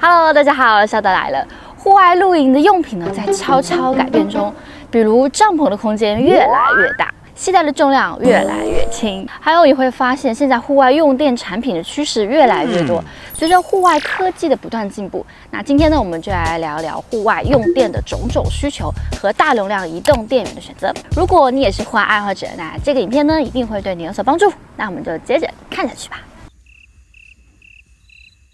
Hello， 大家好，小德来了。户外露营的用品呢，在悄悄改变中，比如帐篷的空间越来越大，携带的重量越来越轻。还有你会发现，现在户外用电产品的趋势越来越多，随着户外科技的不断进步。那今天呢，我们就来聊聊户外用电的种种需求和大容量移动电源的选择。如果你也是户外爱好者，那这个影片呢，一定会对你有所帮助。那我们就接着看下去吧。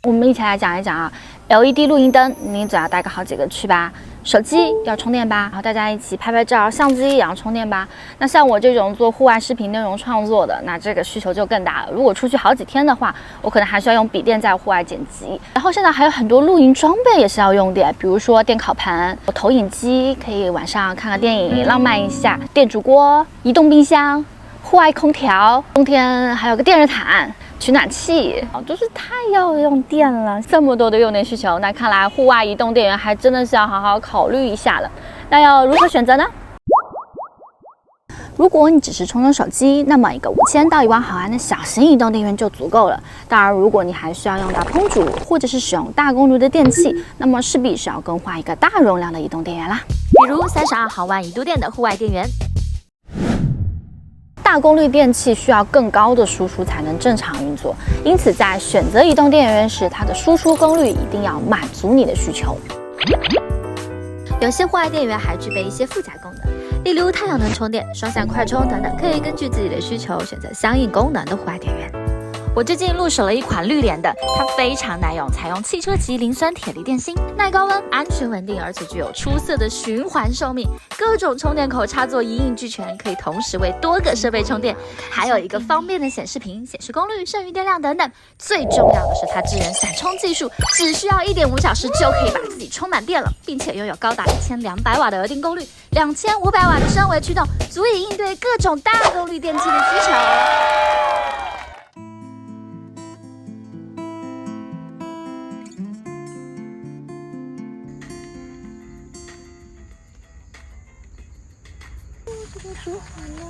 我们一起来讲一讲啊 ，LED 露营灯，你总要带个好几个去吧。手机要充电吧，然后大家一起拍拍照，相机也要充电吧。那像我这种做户外视频内容创作的，那这个需求就更大了。如果出去好几天的话，我可能还需要用笔电在户外剪辑。然后现在还有很多露营装备也是要用电，比如说电烤盘、投影机，可以晚上看个电影浪漫一下；电煮锅、移动冰箱、户外空调，冬天还有个电热毯。取暖器都是太要用电了，这么多的用电需求，那看来户外移动电源还真的是要好好考虑一下了。那要如何选择呢？如果你只是充手机，那么一个5000到1万毫安的小型移动电源就足够了。当然，如果你还需要用到烹煮或者是使用大功率的电器，那么势必是要更换一个大容量的移动电源啦，比如32毫安1度电的户外电源。大功率电器需要更高的输出才能正常运作，因此在选择移动电源时，它的输出功率一定要满足你的需求。有些户外电源还具备一些附加功能，例如太阳能充电、双向快充等等，可以根据自己的需求选择相应功能的户外电源。我最近入手了一款绿联的，它非常耐用，采用汽车级磷酸铁锂电芯，耐高温、安全稳定，而且具有出色的循环寿命。各种充电口插座一应俱全，可以同时为多个设备充电，还有一个方便的显示屏，显示功率、剩余电量等等。最重要的是它支援闪充技术，只需要1.5小时就可以把自己充满电了，并且拥有高达1200瓦的额定功率、2500瓦的升维驱动，足以应对各种大功率电器的需求。煮好了。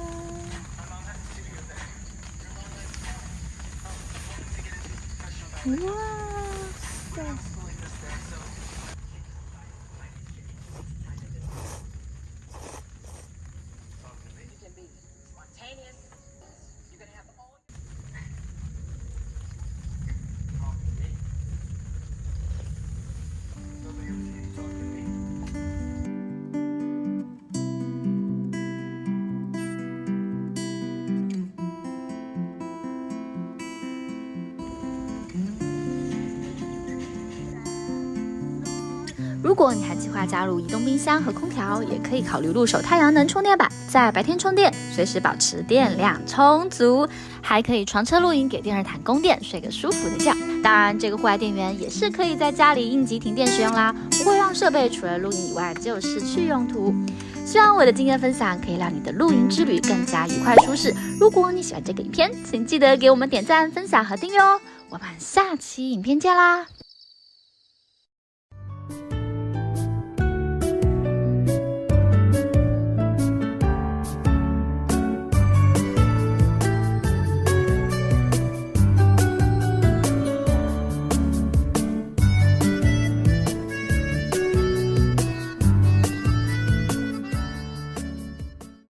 哇塞！如果你还计划加入移动冰箱和空调，也可以考虑入手太阳能充电板，在白天充电，随时保持电量充足，还可以床车露营，给电热毯供电，睡个舒服的觉。当然，这个户外电源也是可以在家里应急停电使用啦，不会让设备除了露营以外就失去用途。希望我的经验分享可以让你的露营之旅更加愉快舒适。如果你喜欢这个影片，请记得给我们点赞、分享和订阅哦。我们下期影片见啦！